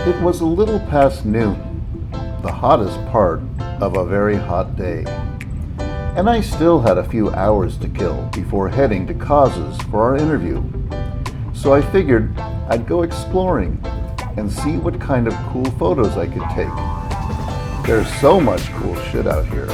It was a little past noon, the hottest part of a very hot day, and I still had a few hours to kill before heading to Causes for our interview. So I figured I'd go exploring and see what kind of cool photos I could take. There's so much cool shit out here.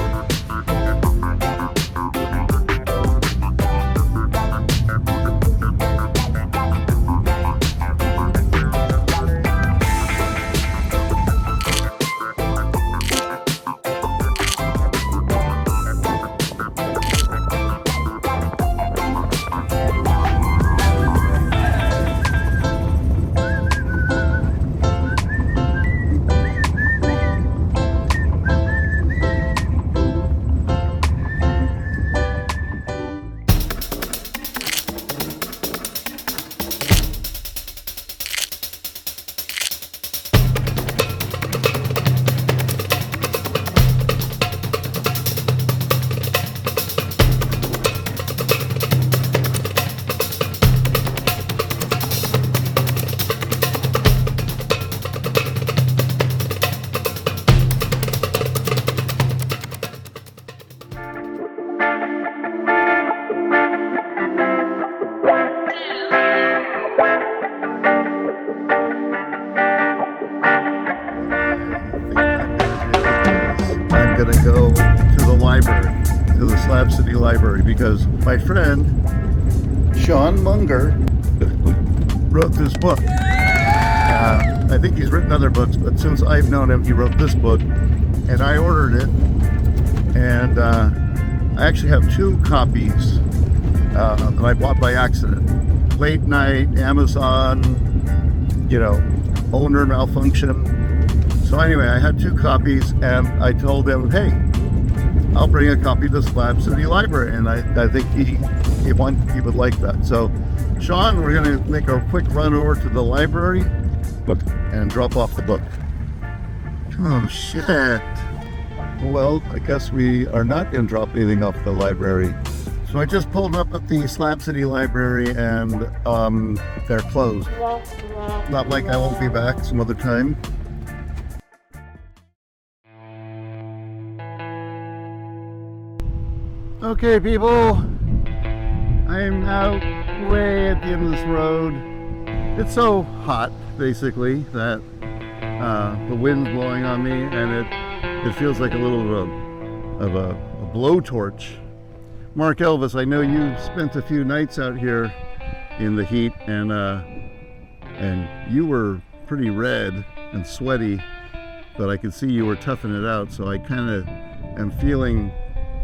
I'm gonna go to the library, to the Slab City Library, because my friend Sean Munger wrote this book. I think he's written other books, but since I've known him, he wrote this book, and I ordered it. And I actually have two copies that I bought by accident. Late night, Amazon, owner malfunction. So anyway, I had two copies, and I told him, hey, I'll bring a copy to the Slab City Library, and I think he would like that. So, Sean, we're going to make a quick run over to the library and drop off the book. Oh, shit. Well, I guess we are not going to drop anything off the library. So I just pulled up at the Slab City Library, and they're closed. Not like I won't be back some other time. Okay, people, I'm out way at the end of this road. It's so hot, basically, that the wind's blowing on me, and it feels like a little of a blowtorch. Mark Elvis, I know you spent a few nights out here in the heat, and you were pretty red and sweaty, but I could see you were toughing it out, so I kind of am feeling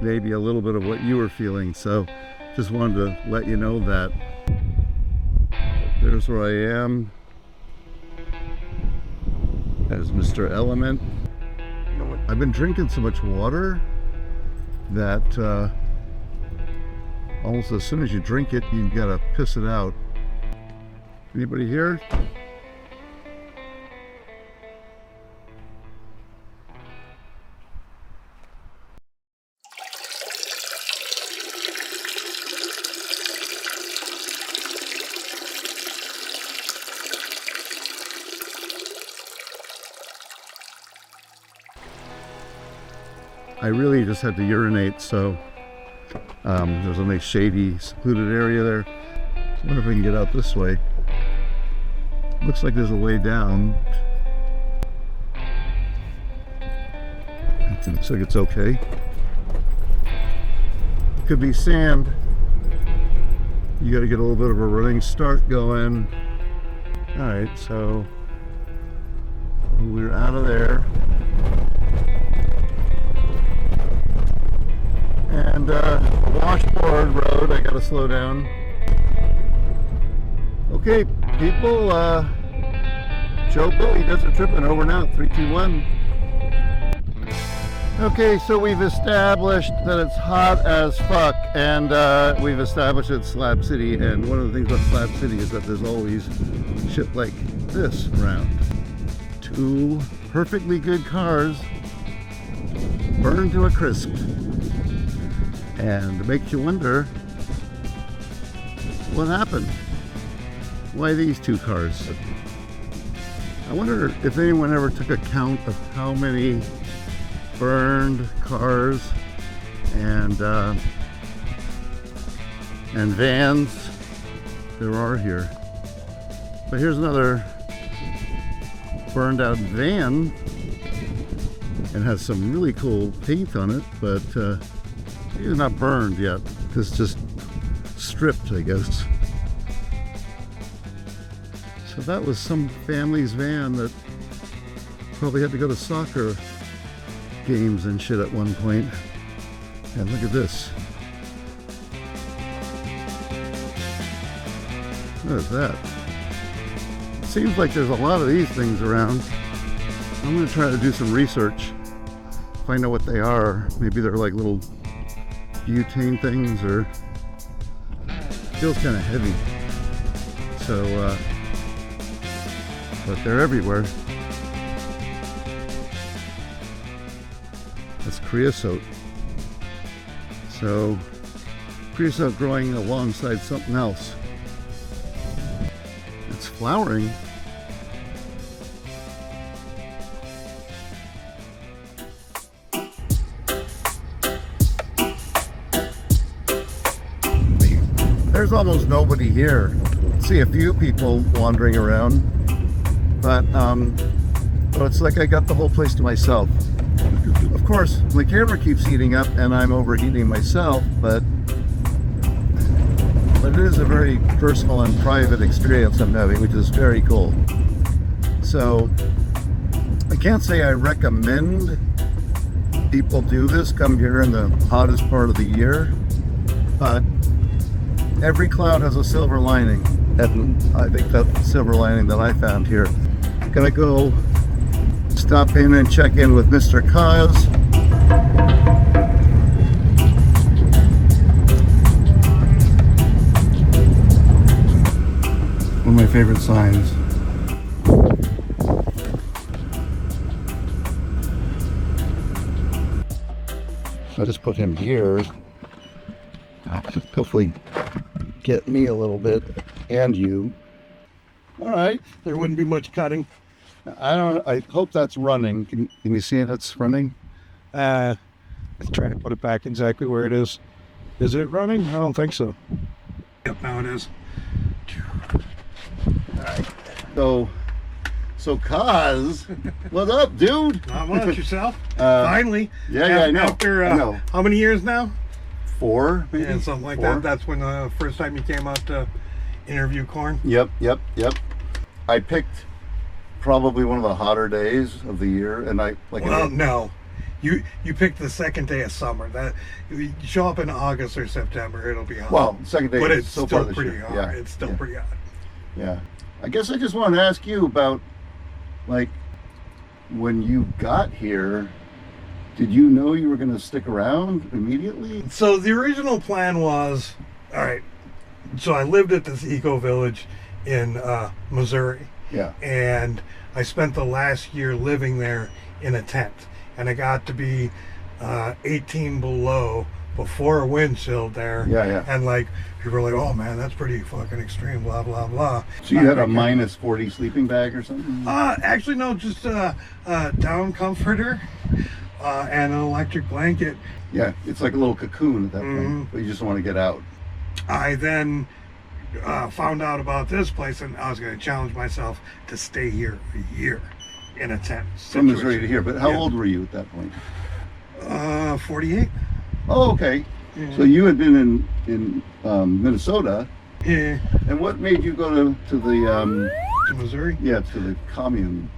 maybe a little bit of what you were feeling, so just wanted to let you know that. There's where I am as Mr. Element. I've been drinking so much water that almost as soon as you drink it, you gotta piss it out. Anybody here? I really just had to urinate, so there's a nice shady, secluded area there. I wonder if we can get out this way. Looks like there's a way down. It looks like it's okay. Could be sand. You got to get a little bit of a running start going. All right, so we're out of there. And washboard road, I gotta slow down. Okay, people, Joe Billy does a tripping over and out, 3, 2, 1. Okay, so we've established that it's hot as fuck, and we've established it's Slab City, and one of the things about Slab City is that there's always shit like this around. Two perfectly good cars burned to a crisp. And it makes you wonder, what happened? Why these two cars? I wonder if anyone ever took a count of how many burned cars and vans there are here. But here's another burned out van and has some really cool paint on it, but it's not burned yet. It's just stripped, I guess. So that was some family's van that probably had to go to soccer games and shit at one point. And look at this. What is that? It seems like there's a lot of these things around. I'm going to try to do some research, find out what they are. Maybe they're like little butane things, or feels kind of heavy. So, but they're everywhere. That's creosote. So, creosote growing alongside something else. It's flowering. There's almost nobody here. See a few people wandering around, but it's like I got the whole place to myself. Of course, the camera keeps heating up and I'm overheating myself, but it is a very personal and private experience I'm having, which is very cool. So I can't say I recommend people do this, come here in the hottest part of the year, but every cloud has a silver lining, and I think that's the silver lining that I found here. Gonna go stop in and check in with Mr. Kaz. One of my favorite signs. So I just put him here. Hopefully get me a little bit, and you. All right. There wouldn't be much cutting. I hope that's running. Can you see it? It's running. Let's try to put it back exactly where it is. Is it running? I don't think so. Yep, now it is. All right. So Kaz, what's up, dude? Not much. Yourself? Finally. Yeah, I know. After I know. how many years now? 4, maybe? Yeah, something like 4. that. That's when the first time you came out to interview Korn. Yep. I picked probably one of the hotter days of the year, and No. You picked the second day of summer. That you show up in August or September, it'll be hot. Well, second day, but it's so still far this pretty year. hot. Yeah. It's still pretty hot. Yeah. I guess I just wanted to ask you about, like, when you got here, did you know you were going to stick around immediately? So the original plan was, all right, so I lived at this eco village in Missouri. Yeah. And I spent the last year living there in a tent. And I got to be 18 below before a wind chill there. Yeah. And like, people were like, oh man, that's pretty fucking extreme, blah, blah, blah. So you had a minus 40 sleeping bag or something? Actually, no, just a down comforter and an electric blanket. Yeah, it's like a little cocoon at that point, but you just want to get out. I then found out about this place, and I was going to challenge myself to stay here a year in a tent. From Missouri to here, but how old were you at that point? 48. Oh, okay. Yeah. So you had been in Minnesota. Yeah. And what made you go to the To Missouri? yeah, to the commune?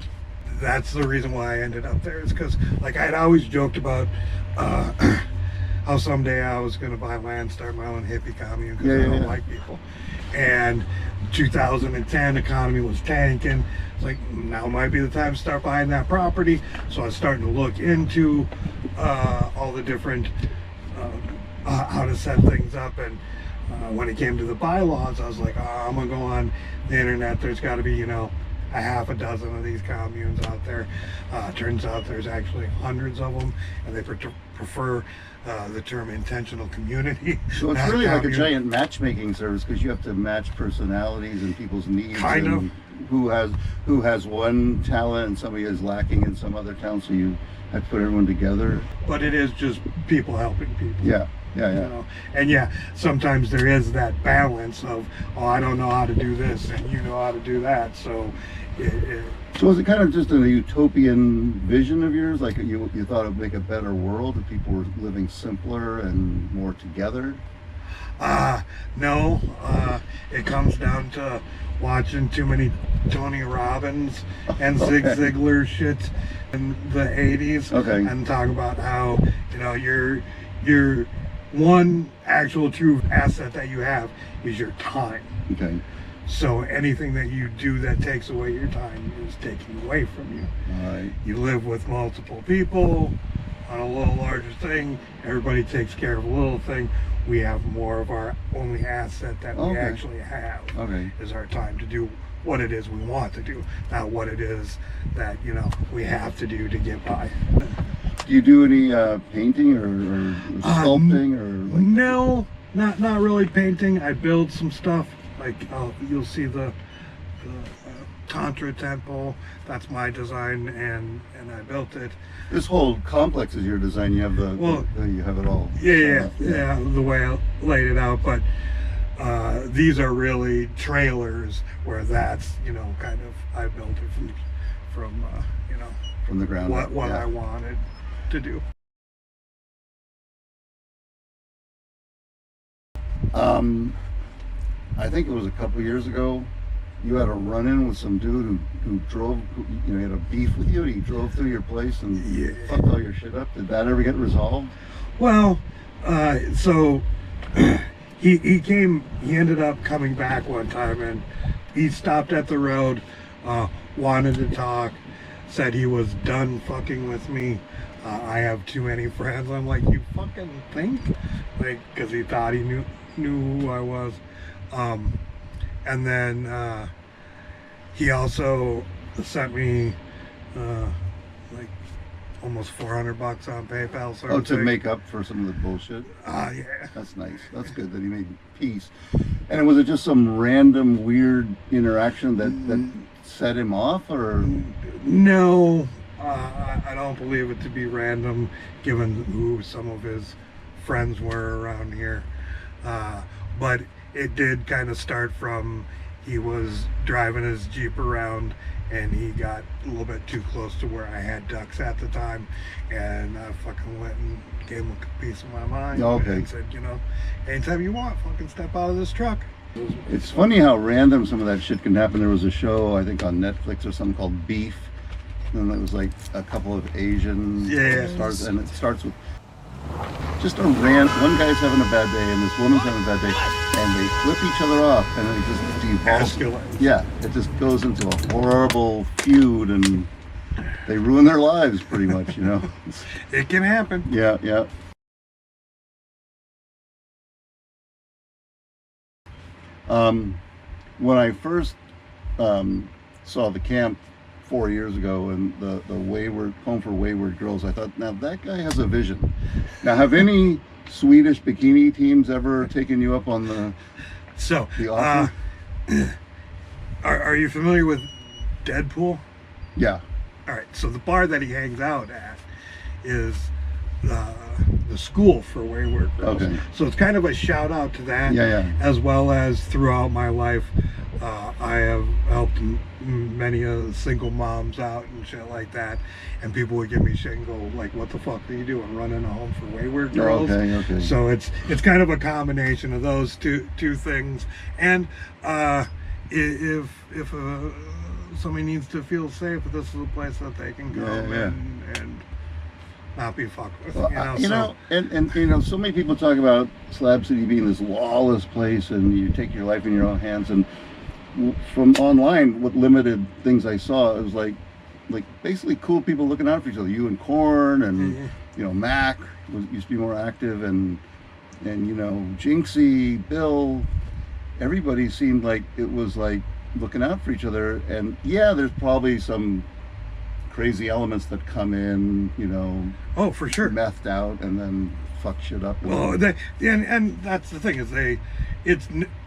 That's the reason why I ended up there, is because like I'd always joked about how someday I was going to buy land, start my own hippie commune, because I don't like people. And 2010 economy was tanking. It's like, now might be the time to start buying that property. So I was starting to look into all the different how to set things up. And when it came to the bylaws, I was like, I'm gonna go on the internet. There's got to be, a half a dozen of these communes out there. Turns out there's actually hundreds of them, and they prefer the term intentional community. So it's really like a giant matchmaking service, because you have to match personalities and people's needs. Kind of. who has one talent and somebody is lacking in some other talent, so you have to put everyone together. But it is just people helping people. Yeah. You know? And yeah, sometimes there is that balance of, oh, I don't know how to do this and you know how to do that. So so was it kind of just a utopian vision of yours? Like you thought it would make a better world if people were living simpler and more together? No. It comes down to watching too many Tony Robbins and Zig Ziglar shit in the 80s. Okay. And talk about how, you know, your one actual true asset that you have is your time. Okay. So anything that you do that takes away your time is taking away from you. All right. You live with multiple people on a little larger thing. Everybody takes care of a little thing. We have more of our only asset that we actually have is our time to do what it is we want to do, not what it is that, you know, we have to do to get by. Do you do any painting or sculpting or? Like... No, not really painting. I build some stuff. Like you'll see the Tantra temple. That's my design, and I built it. This whole complex is your design. You have you have it all. Yeah. The way I laid it out, but these are really trailers where that's, you know, kind of I built it from you know, from the ground up. What I wanted to do. I think it was a couple years ago. You had a run-in with some dude who drove. You know, he had a beef with you. He drove through your place and fucked all your shit up. Did that ever get resolved? Well, so he came. He ended up coming back one time, and he stopped at the road, wanted to talk, said he was done fucking with me. I have too many friends. I'm like, you fucking think? Like, because he thought he knew who I was. And then he also sent me like almost $400 on PayPal. To make up for some of the bullshit. Yeah. That's nice. That's good that he made peace. And was it just some random weird interaction that set him off, or? No, I don't believe it to be random, given who some of his friends were around here. But it did kind of start from, he was driving his Jeep around and he got a little bit too close to where I had ducks at the time, and I fucking went and gave him a piece of my mind. And said, you know, anytime you want, fucking step out of this truck. It's funny how random some of that shit can happen. There was a show, I think on Netflix or something, called Beef, and it was like a couple of Asian stars, and it starts with just a one guy's having a bad day and this woman's having a bad day, and they flip each other off, and then it just devolves. Yeah, it just goes into a horrible feud, and they ruin their lives pretty much, you know. It can happen. Yeah. When I first saw the camp 4 years ago, and the Home for Wayward Girls, I thought, now that guy has a vision. Now, have any Swedish bikini teams ever taken you up on the offer? Are you familiar with Deadpool? Yeah. All right, so the bar that he hangs out at is the School for Wayward Girls. Okay. So it's kind of a shout out to that. Yeah. As well as throughout my life, I have helped many of the single moms out and shit like that, and people would give me shit and go like, "What the fuck are you doing, running a Home for Wayward Girls?" Okay. So it's kind of a combination of those two things. And if somebody needs to feel safe, this is a place that they can go and not be fucked with. And you know, so many people talk about Slab City being this lawless place, and you take your life in your own hands. And from online, what limited things I saw, it was like basically cool people looking out for each other. You and Korn, and you know, Mac used to be more active, and you know, Jinxie, Bill, everybody seemed like it was like looking out for each other. And yeah, there's probably some crazy elements that come in, you know. Oh, for sure. Methed out and then fuck shit up. Well, and that's the thing, is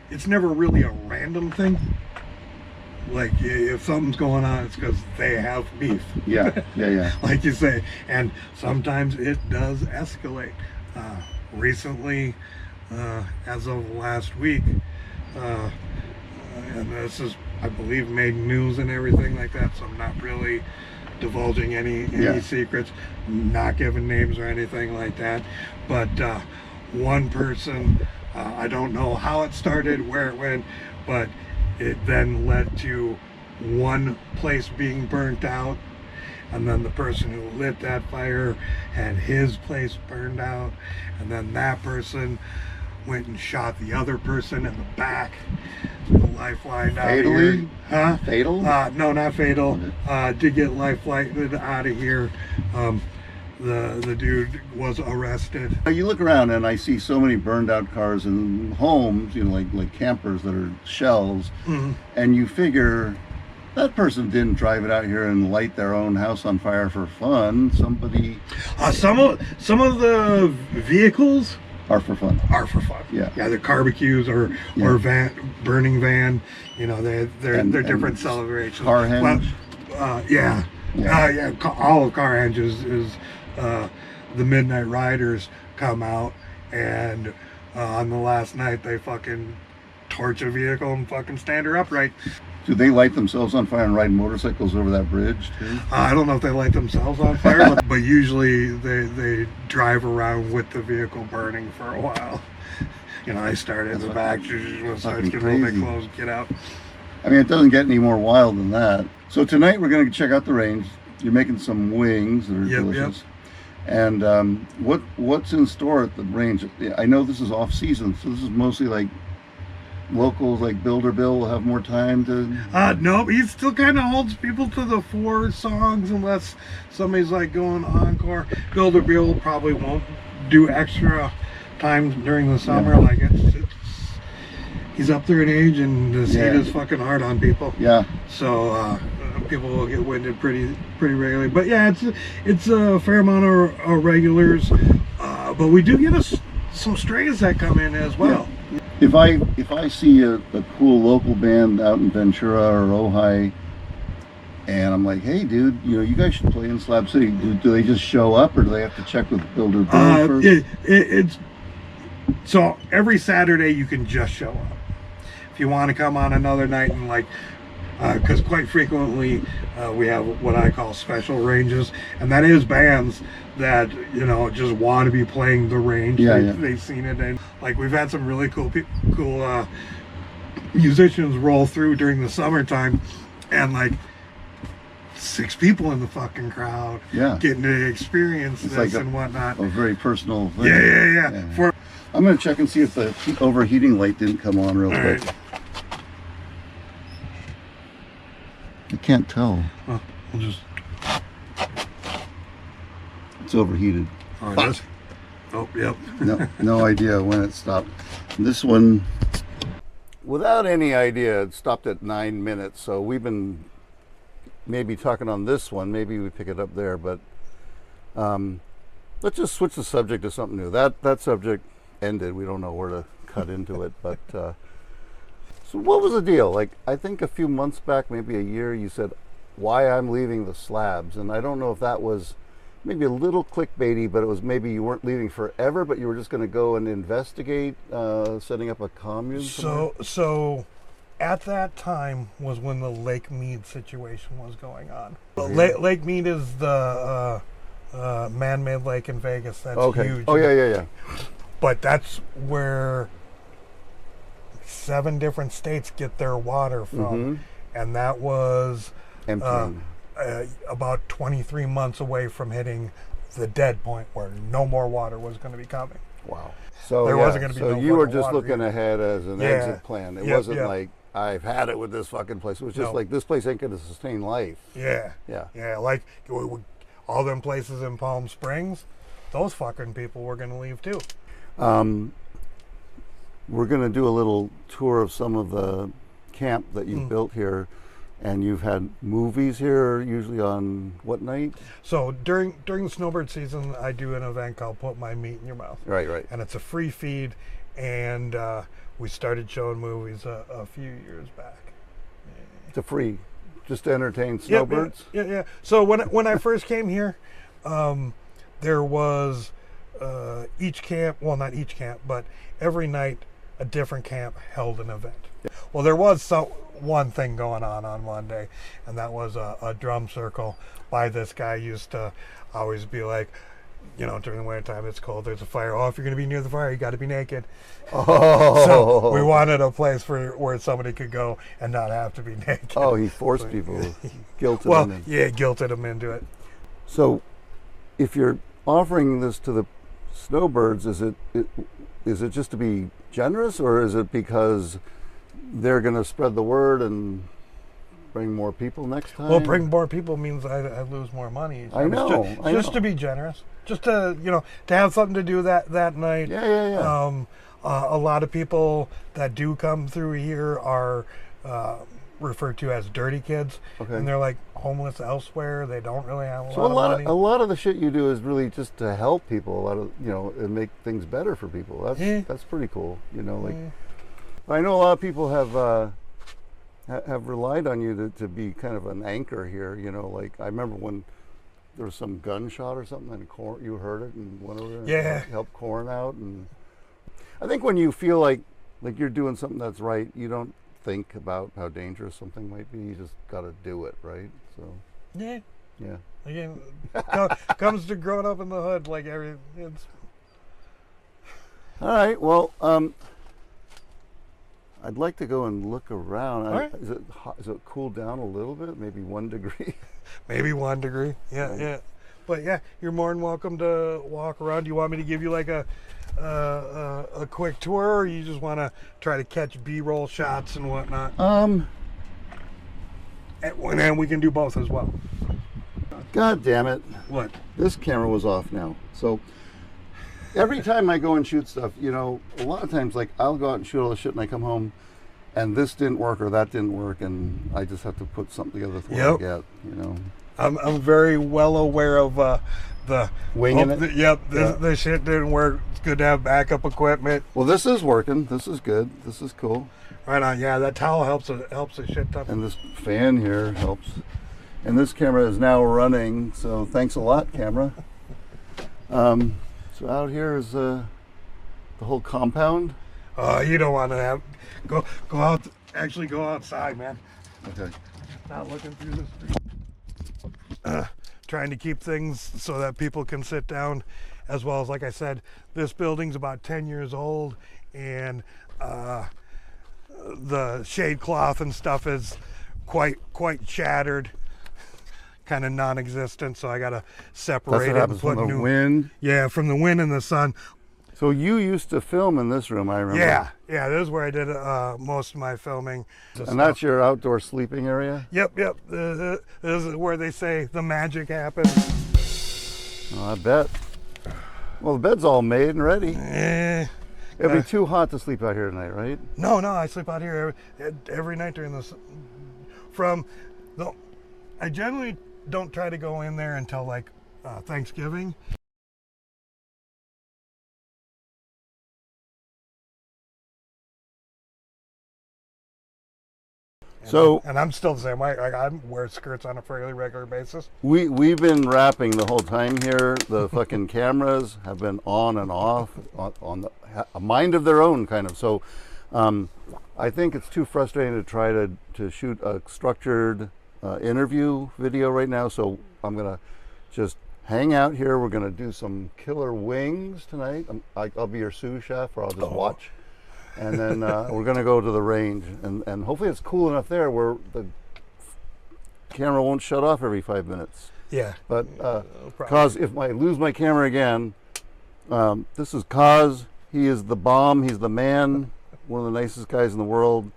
it's never really a random thing. like if something's going on, it's because they have beef. Yeah, yeah. Like you say, and sometimes it does escalate. Recently, as of last week, and this is, I believe, made news and everything like that, so I'm not really divulging any secrets, not giving names or anything like that. But one person, I don't know how it started, where it went, but it then led to one place being burnt out, and then the person who lit that fire had his place burned out, and then that person went and shot the other person in the back. The lifeline out of here. Huh? Fatal? No, not fatal. Did get lifelined out of here. The dude was arrested. You look around and I see so many burned out cars and homes, you know, like campers that are shells, and you figure that person didn't drive it out here and light their own house on fire for fun. Somebody. Some of the vehicles are for fun. Are for fun. Yeah. Yeah, they're barbecues or burning van. You know, they're different celebrations. Car henge. All of car henges is the Midnight Riders come out, and on the last night they fucking torch a vehicle and fucking stand her upright. Do they light themselves on fire and ride motorcycles over that bridge too? I don't know if they light themselves on fire, but usually they drive around with the vehicle burning for a while. You know, they start in the back, starts getting a little bit close, get out. I mean, it doesn't get any more wild than that. So tonight we're going to check out the range. You're making some wings that are delicious. And what's in store at the range? I know this is off season, so this is mostly like locals, like Builder Bill will have more time to. No, he still kind of holds people to the 4 songs unless somebody's like going encore. Builder Bill probably won't do extra time during the summer. Like he's up there in age, and the heat is fucking hard on people. Yeah. So people will get winded pretty regularly. But yeah, it's a fair amount of regulars. But we do get some strays that come in as well. Yeah. If I see a cool local band out in Ventura or Ojai, and I'm like, hey dude, you know, you guys should play in Slab City, do they just show up, or do they have to check with Builder Bill first? It's so every Saturday you can just show up. If you want to come on another night, and like, because quite frequently we have what I call special ranges, and that is bands that, you know, just want to be playing the range. They've seen it, and like we've had some really cool musicians roll through during the summertime, and like 6 people in the fucking crowd, getting to experience this like and whatnot. A very personal thing. Yeah. I'm gonna check and see if the overheating light didn't come on real quick. Right. I can't tell. Oh, we'll just. It's overheated. Oh, it is? Oh, yep. No idea when it stopped. This one, without any idea, it stopped at 9 minutes. So we've been maybe talking on this one. Maybe we pick it up there, but let's just switch the subject to something new. That subject ended. We don't know where to cut into it, but so what was the deal? Like, I think a few months back, maybe a year, you said why I'm leaving the Slabs, and I don't know if that was maybe a little clickbaity, but it was maybe you weren't leaving forever, but you were just going to go and investigate setting up a commune somewhere? So at that time was when the Lake Mead situation was going on. Lake Mead is the man-made lake in Vegas. That's huge. Oh yeah. But that's where 7 different states get their water from, and that was about 23 months away from hitting the dead point where no more water was going to be coming. Wow. So there wasn't going to be so no you were just water looking ahead as an exit plan. It wasn't like, I've had it with this fucking place. It was just like, this place ain't going to sustain life. Yeah. Like all them places in Palm Springs, those fucking people were going to leave too. We're going to do a little tour of some of the camp that you've built here, and you've had movies here usually on what night? So during the snowbird season, I do an event called Put My Meat in Your Mouth. Right. And it's a free feed, and we started showing movies a few years back. to free, just to entertain snowbirds? Yeah. So when I first came here, there was each camp, well, not each camp, but every night a different camp held an event. Well, there was one thing going on one day, and that was a drum circle by this guy. Used to always be like, you know, during the winter time, it's cold, there's a fire. Oh, if you're going to be near the fire, you got to be naked. Oh. So we wanted a place where somebody could go and not have to be naked. Oh, he forced people, guilted Well, them in. yeah, guilted them into it. So, if you're offering this to the snowbirds, is it just to be generous, or is it because they're going to spread the word and bring more people next time? Well, bring more people means I lose more money. I know. Just to be generous, just to to have something to do that night. Yeah. A lot of people that do come through here are referred to as dirty kids, Okay. and they're like homeless elsewhere. They don't really have So a lot of money. a lot of the shit you do is really just to help people. A lot of and make things better for people. That's pretty cool. I know a lot of people have relied on you to be kind of an anchor here. Like I remember when there was some gunshot or something, and you heard it and went over there and helped Corn out. And I think when you feel like you're doing something that's right, you don't think about how dangerous something might be. You just got to do it, right? So yeah. Again, comes to growing up in the hood, like it's. All right. Well, I'd like to go and look around. All right. Is it hot? Is it cooled down a little bit? Maybe 1 degree. Maybe 1 degree. Yeah, Right. yeah. But yeah, you're more than welcome to walk around. Do you want me to give you like a quick tour, or you just want to try to catch B-roll shots and whatnot? And we can do both as well. God damn it! What? This camera was off now. So every time I go and shoot stuff, a lot of times, like I'll go out and shoot all the shit, and I come home, and this didn't work or that didn't work, and I just have to put something together with what I get. I'm very well aware of the winging it. This shit didn't work. It's good to have backup equipment. Well, this is working. This is good. This is cool. Right on. Yeah, that towel helps a shit ton. And this fan here helps. And this camera is now running, so thanks a lot, camera. So out here is the whole compound. You don't want to go out. Actually, go outside, man. Okay. Not looking through the street. Trying to keep things so that people can sit down, as well as, like I said, this building's about 10 years old, and the shade cloth and stuff is quite shattered, kind of non-existent. So I gotta separate it and put from the new wind. Yeah, from the wind and the sun. So you used to film in this room, I remember. Yeah, this is where I did most of my filming. And that's your outdoor sleeping area? Yep. This is where they say the magic happens. Oh, I bet. Well, the bed's all made and ready. It'd be too hot to sleep out here tonight, right? No, I sleep out here every night during this. I generally don't try to go in there until like Thanksgiving. And I'm still the same way. I wear skirts on a fairly regular basis. We've been wrapping the whole time here. The fucking cameras have been on and off on a mind of their own, kind of. So I think it's too frustrating to try to shoot a structured interview video right now. So I'm gonna just hang out here. We're gonna do some killer wings tonight. I'll be your sous chef, or I'll just watch. And then we're going to go to the range, and hopefully it's cool enough there where the camera won't shut off every 5 minutes. Yeah. But Kaz, if I lose my camera again, this is Kaz. He is the bomb. He's the man. One of the nicest guys in the world.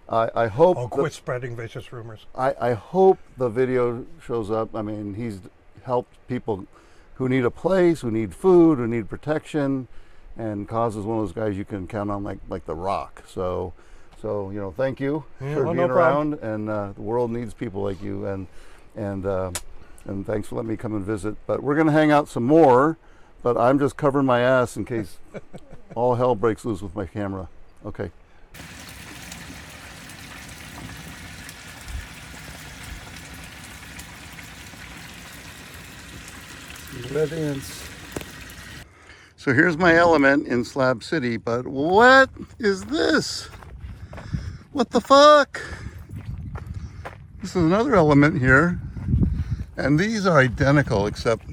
I hope. Oh, quit spreading vicious rumors. I hope the video shows up. I mean, he's helped people who need a place, who need food, who need protection. And Kaz is one of those guys you can count on like the Rock. So thank you for being around. And the world needs people like you. And thanks for letting me come and visit. But we're gonna hang out some more. But I'm just covering my ass in case all hell breaks loose with my camera. Okay. Red ants. So here's my element in Slab City, but what is this? What the fuck? This is another element here, and these are identical except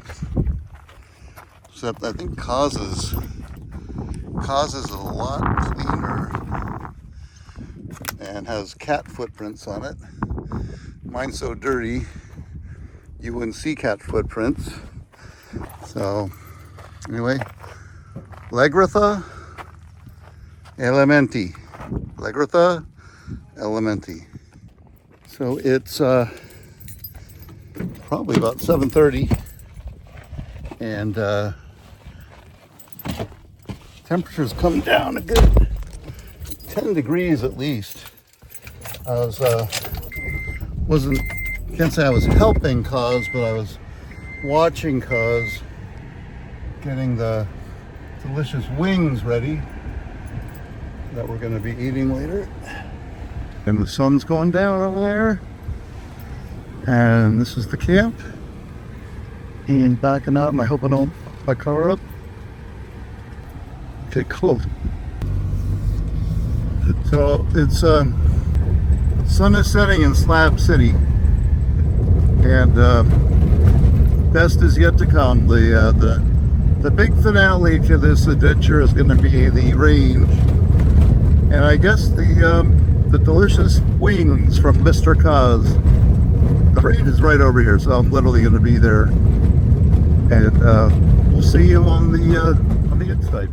I think causes a lot cleaner and has cat footprints on it. Mine's so dirty you wouldn't see cat footprints. So anyway, Lagertha elementi. Lagertha elementi. So it's probably about 7:30, and temperatures come down a good 10 degrees at least. I was can't say I was helping Cause, but I was watching Cause getting the delicious wings ready that we're going to be eating later. And the sun's going down over there. And this is the camp. And backing up. I hope I don't fuck my car up. Okay, cool. So it's sun is setting in Slab City, and best is yet to come. The big finale to this adventure is going to be the range, and I guess the delicious wings from Mr. Cause. The range is right over here, so I'm literally going to be there, and we'll see you on the inside.